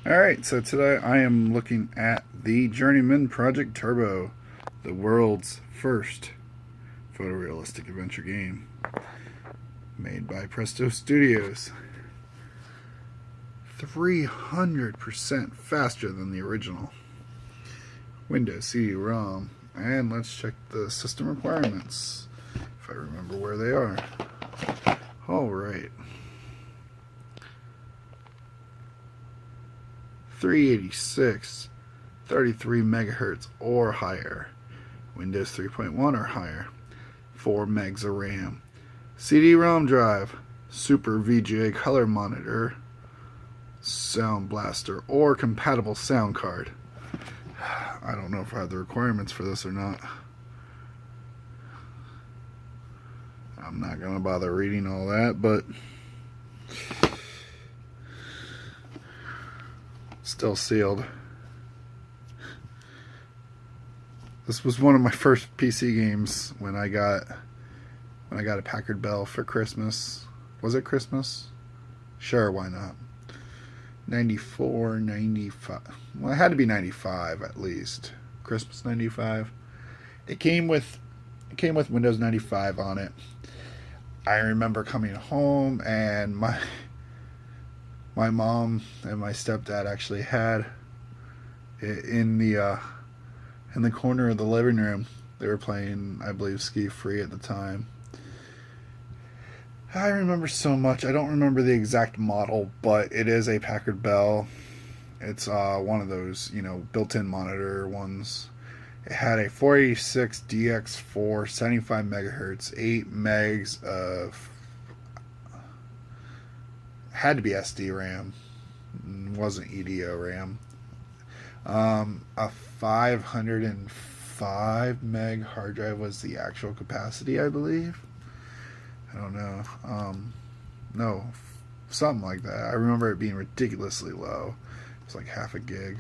Alright, so today I am looking at the Journeyman Project Turbo, the world's first photorealistic adventure game made by Presto Studios. 300% faster than the original. Windows, CD-ROM, and let's check the system requirements, if I remember where they are. Alright. 386, 33 megahertz or higher, Windows 3.1 or higher, 4 megs of RAM, CD-ROM drive, Super VGA color monitor, Sound Blaster, or compatible sound card. I don't know if I have the requirements for this or not. I'm not going to bother reading all that, but still sealed. This was one of my first PC games when I got a Packard Bell for Christmas. Was it Christmas? Sure, why not? 94, 95. Well, it had to be 95 at least. Christmas 95. It came with Windows 95 on it. I remember coming home and my mom and my stepdad actually had it in the corner of the living room. They were playing, I believe, Ski Free at the time. I remember so much. I don't remember the exact model, but it is a Packard Bell. It's one of those, built-in monitor ones. It had a 486 DX4, 75 megahertz, 8 megs of, had to be SD RAM, wasn't EDO RAM. A 505 meg hard drive was the actual capacity, I believe. I don't know. No, something like that. I remember it being ridiculously low. It was like half a gig.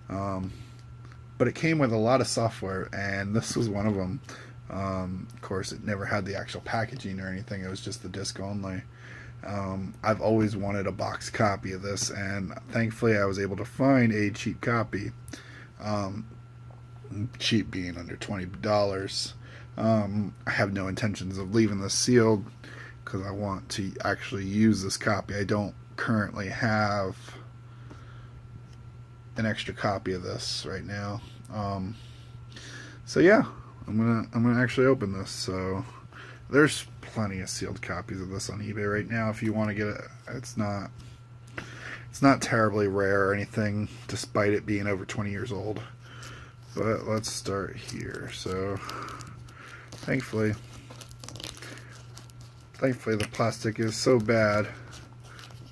But it came with a lot of software, and this was one of them. Of course, it never had the actual packaging or anything. It was just the disc only. I've always wanted a box copy of this, and thankfully I was able to find a cheap copy. Cheap being under $20. I have no intentions of leaving this sealed because I want to actually use this copy. I don't currently have an extra copy of this right now. So yeah, I'm gonna actually open this. So there's plenty of sealed copies of this on eBay right now if you want to get it. It's not terribly rare or anything, despite it being over 20 years old. But let's start here. So thankfully the plastic is so bad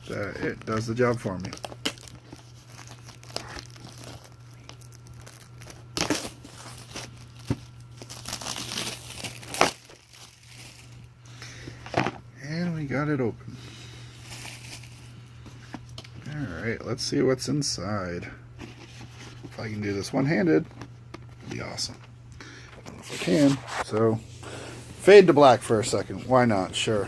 that it does the job for me. And we got it open. Alright, let's see what's inside. If I can do this one-handed, it'd be awesome. I don't know if I can. So, fade to black for a second. Why not? Sure.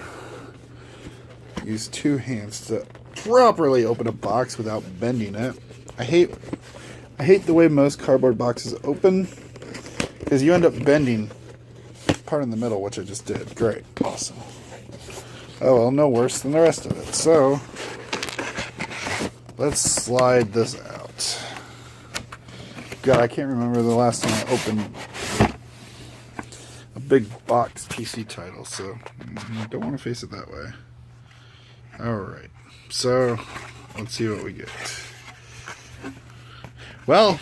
Use two hands to properly open a box without bending it. I hate the way most cardboard boxes open, because you end up bending part in the middle, which I just did. Great. Awesome. Oh well, no worse than the rest of it. So, let's slide this out. God, I can't remember the last time I opened a big box PC title, so don't want to face it that way. Alright, so let's see what we get. Well,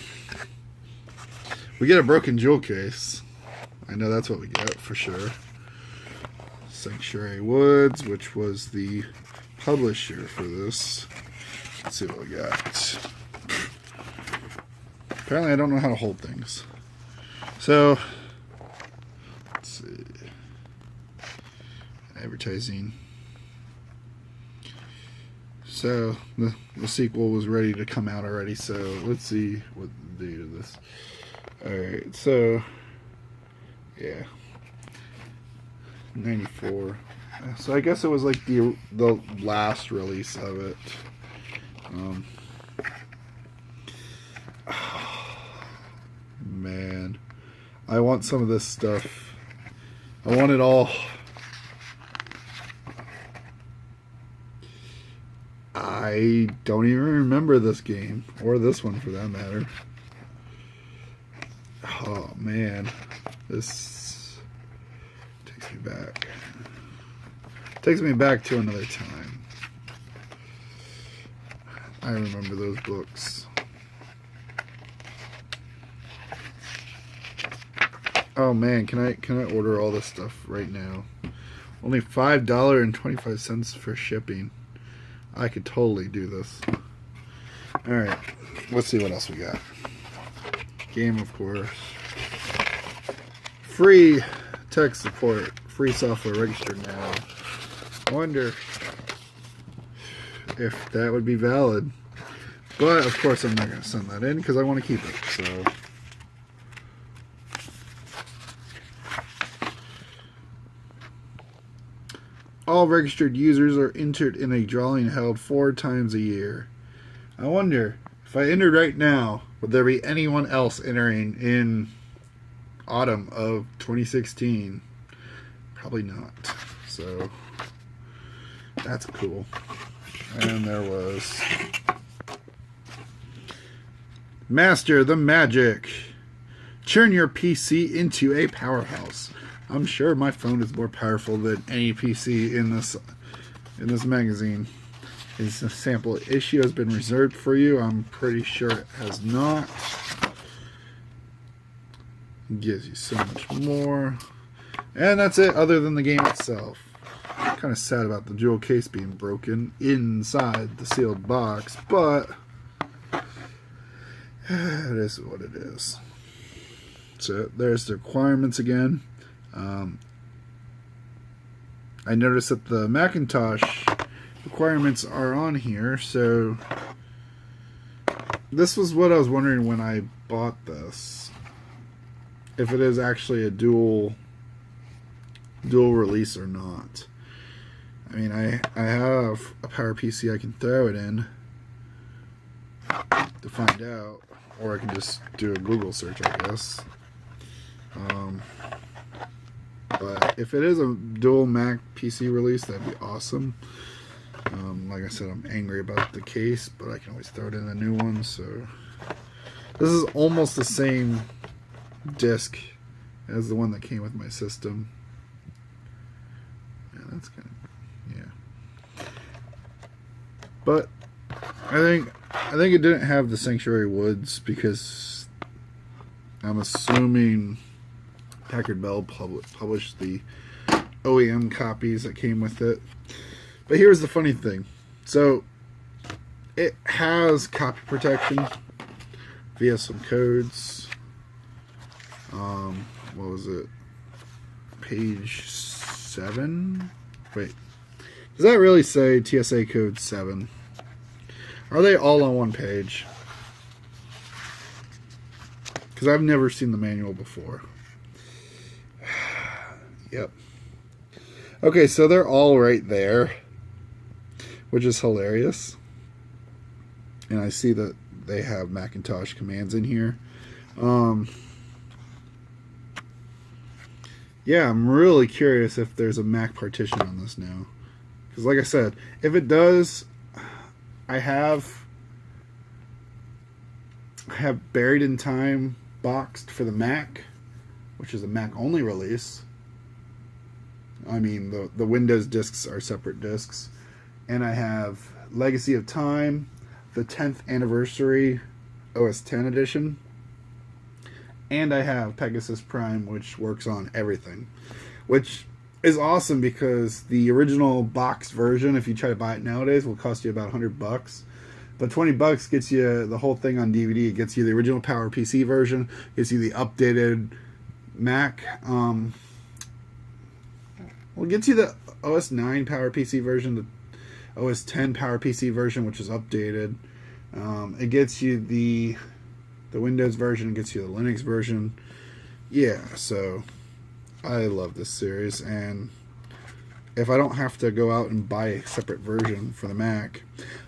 we get a broken jewel case. I know that's what we get for sure. Sanctuary Woods, which was the publisher for this. Let's see what we got. Apparently I don't know how to hold things. So, let's see. Advertising. So, the sequel was ready to come out already, so let's see what the date of this. Alright, so, yeah. 94. So I guess it was like the last release of it. I want some of this stuff. I want it all. I don't even remember this game, or this one for that matter. Oh man, this takes me back. Takes me back to another time. I remember those books. Oh man, can I order all this stuff right now? Only $5.25 for shipping. I could totally do this. Alright, let's see what else we got. Game, of course. Free tech support. Free software registered now. I wonder if that would be valid. But, of course, I'm not going to send that in because I want to keep it. So, all registered users are entered in a drawing held 4 times a year. I wonder, if I entered right now, would there be anyone else entering in autumn of 2016? Probably not. So, that's cool. And there was Master the Magic. Turn your PC into a powerhouse. I'm sure my phone is more powerful than any PC in this magazine. Is a sample issue has been reserved for you? I'm pretty sure it has not. It gives you so much more. And that's it, other than the game itself. I'm kind of sad about the jewel case being broken inside the sealed box, but it is what it is. So there's the requirements again. I noticed that the Macintosh requirements are on here, so this was what I was wondering when I bought this, if it is actually a dual release or not. I mean, I have a PowerPC I can throw it in to find out, or I can just do a Google search, I guess. But if it is a dual Mac PC release, that'd be awesome. Like I said, I'm angry about the case, but I can always throw it in a new one. So this is almost the same disc as the one that came with my system. Yeah, that's kind of, yeah. But I think it didn't have the Sanctuary Woods because I'm assuming Packard Bell published the OEM copies that came with it. But here's the funny thing. So, it has copy protection via some codes. What was it? Page 7? Wait. Does that really say TSA code 7? Are they all on one page? Because I've never seen the manual before. Yep. Okay, so they're all right there, which is hilarious. And I see that they have Macintosh commands in here. Yeah, I'm really curious if there's a Mac partition on this now. Because like I said, if it does, I have Buried in Time boxed for the Mac, which is a Mac only release. I mean, the Windows discs are separate discs. And I have Legacy of Time, the 10th anniversary OS X edition. And I have Pegasus Prime, which works on everything. Which is awesome because the original boxed version, if you try to buy it nowadays, will cost you about $100. But $20 gets you the whole thing on DVD. It gets you the original PowerPC version, gets you the updated Mac. Well, it gets you the OS 9 PowerPC version, the OS 10 PowerPC version, which is updated. It gets you the Windows version, it gets you the Linux version. Yeah, so I love this series, and if I don't have to go out and buy a separate version for the Mac,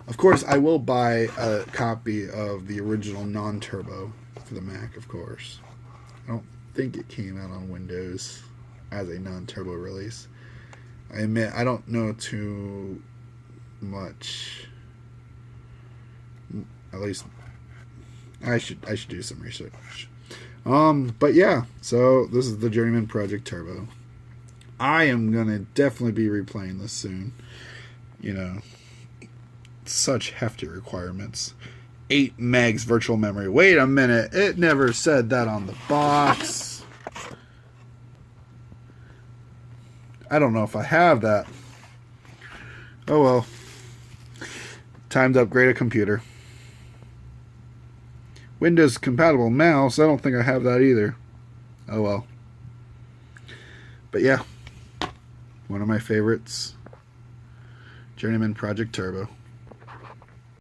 of course I will buy a copy of the original non-turbo for the Mac, of course. think it came out on Windows as a non-turbo release. I admit I don't know too much. At least I should do some research. But yeah, so this is the Journeyman Project Turbo. I am gonna definitely be replaying this soon. You know, such hefty requirements. 8 megs virtual memory. Wait a minute, it never said that on the box. I don't know if I have that. Oh well. Time to upgrade a computer. Windows compatible mouse. I don't think I have that either. Oh well. But yeah, one of my favorites. Journeyman Project Turbo.